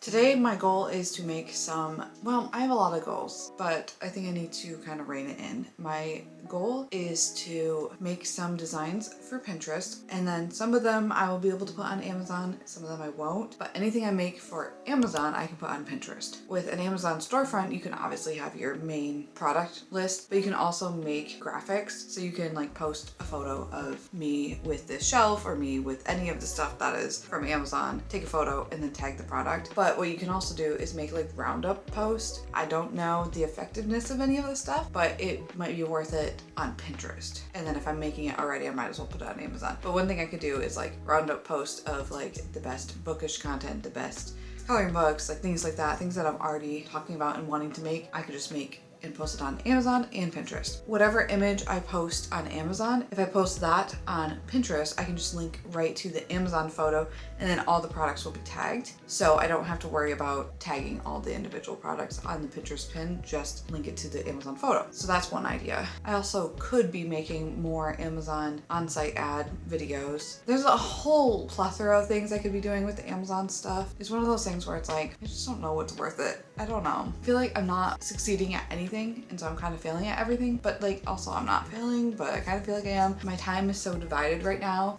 Today my goal is to make some, well, I have a lot of goals, but I think I need to kind of rein it in. My goal is to make some designs for Pinterest, and then some of them I will be able to put on Amazon, some of them I won't, but anything I make for Amazon I can put on Pinterest. With an Amazon storefront, you can obviously have your main product list, but you can also make graphics, so you can like post a photo of me with this shelf or me with any of the stuff that is from Amazon, take a photo and then tag the product. But what you can also do is make like roundup posts. I don't know the effectiveness of any of this stuff, but it might be worth it on Pinterest. And then if I'm making it already, I might as well put it on Amazon. But one thing I could do is like roundup post of like the best bookish content, the best coloring books, like things like that, things that I'm already talking about and wanting to make, I could just make and post it on Amazon and Pinterest. Whatever image I post on Amazon, if I post that on Pinterest, I can just link right to the Amazon photo and then all the products will be tagged. So I don't have to worry about tagging all the individual products on the Pinterest pin, just link it to the Amazon photo. So that's one idea. I also could be making more Amazon on-site ad videos. There's a whole plethora of things I could be doing with the Amazon stuff. It's one of those things where it's like, I just don't know what's worth it. I don't know. I feel like I'm not succeeding at anything, and so I'm kind of failing at everything, but like also I'm not failing, but I kind of feel like I am. My time is so divided right now.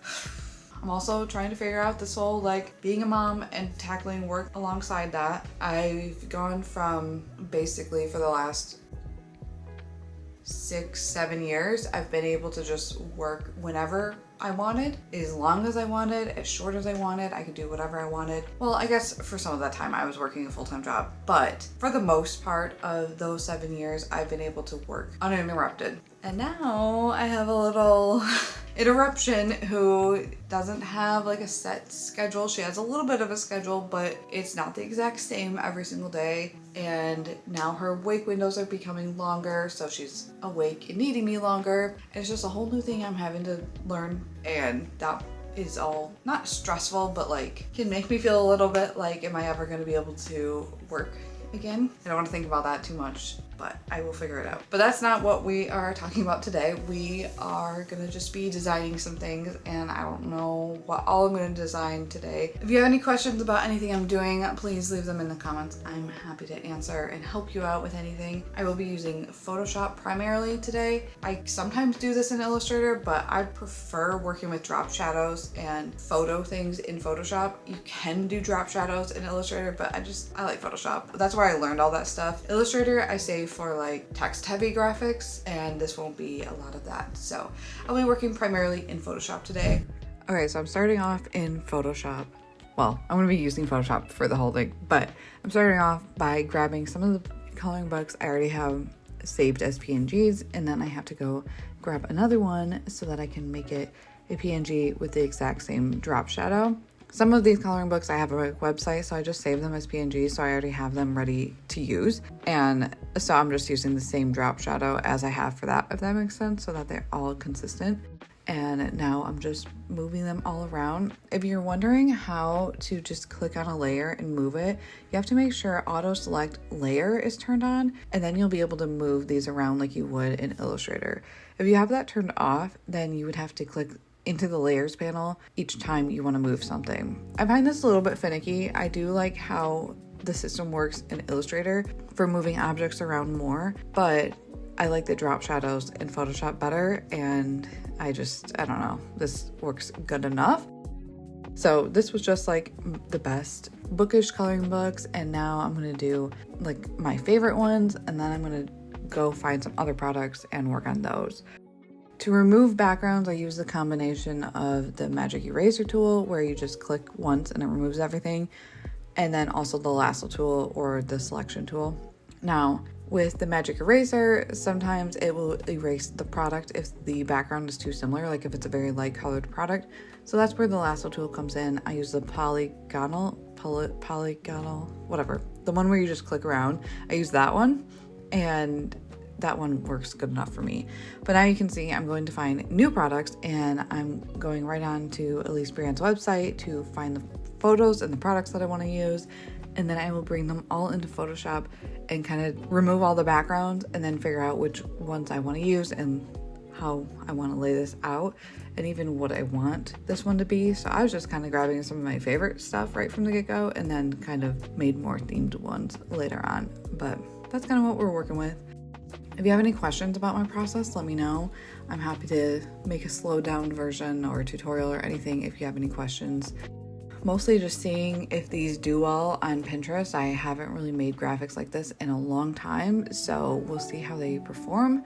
I'm also trying to figure out this whole like being a mom and tackling work alongside that. I've gone from basically for the last 6-7 years, I've been able to just work whenever I wanted, as long as I wanted, as short as I wanted. I could do whatever I wanted. Well, I guess for some of that time I was working a full-time job, but for the most part of those 7 years, I've been able to work uninterrupted. And now I have a little interruption who doesn't have like a set schedule. She has a little bit of a schedule, but it's not the exact same every single day. And now her wake windows are becoming longer, so she's awake and needing me longer. It's just a whole new thing I'm having to learn, and that is all not stressful, but like can make me feel a little bit like, am I ever going to be able to work again? I don't want to think about that too much, but I will figure it out. But that's not what we are talking about today. We are gonna just be designing some things, and I don't know what all I'm gonna design today. If you have any questions about anything I'm doing, please leave them in the comments. I'm happy to answer and help you out with anything. I will be using Photoshop primarily today. I sometimes do this in Illustrator, but I prefer working with drop shadows and photo things in Photoshop. You can do drop shadows in Illustrator, but I like Photoshop. That's where I learned all that stuff. Illustrator I save for like text heavy graphics, and this won't be a lot of that. So I'll be working primarily in Photoshop today. Okay, so I'm starting off in Photoshop. Well, I'm gonna be using Photoshop for the whole thing, but I'm starting off by grabbing some of the coloring books I already have saved as PNGs, and then I have to go grab another one so that I can make it a PNG with the exact same drop shadow. Some of these coloring books I have a website, so I just save them as PNGs, so I already have them ready to use. And so I'm just using the same drop shadow as I have for that, if that makes sense, so that they're all consistent. And now I'm just moving them all around. If you're wondering how to just click on a layer and move it, you have to make sure auto select layer is turned on, and then you'll be able to move these around like you would in Illustrator. If you have that turned off, then you would have to click into the layers panel each time you want to move something. I find this a little bit finicky. I do like how the system works in Illustrator for moving objects around more, but I like the drop shadows in Photoshop better, and I don't know, this works good enough. So this was just like the best bookish coloring books, and now I'm gonna do like my favorite ones, and then I'm gonna go find some other products and work on those. To remove backgrounds, I use the combination of the magic eraser tool, where you just click once and it removes everything, and then also the lasso tool or the selection tool. Now, with the magic eraser, sometimes it will erase the product if the background is too similar, like if it's a very light colored product. So that's where the lasso tool comes in. I use the polygonal, whatever. The one where you just click around. I use that one, and that one works good enough for me. But now you can see I'm going to find new products, and I'm going right on to Elise Brand's website to find the photos and the products that I want to use. And then I will bring them all into Photoshop and kind of remove all the backgrounds, and then figure out which ones I want to use and how I want to lay this out and even what I want this one to be. So I was just kind of grabbing some of my favorite stuff right from the get-go and then kind of made more themed ones later on. But that's kind of what we're working with. If you have any questions about my process, let me know. I'm happy to make a slowed down version or a tutorial or anything if you have any questions. Mostly just seeing if these do well on Pinterest. I haven't really made graphics like this in a long time, so we'll see how they perform.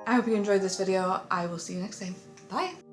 I hope you enjoyed this video. I will see you next time. Bye.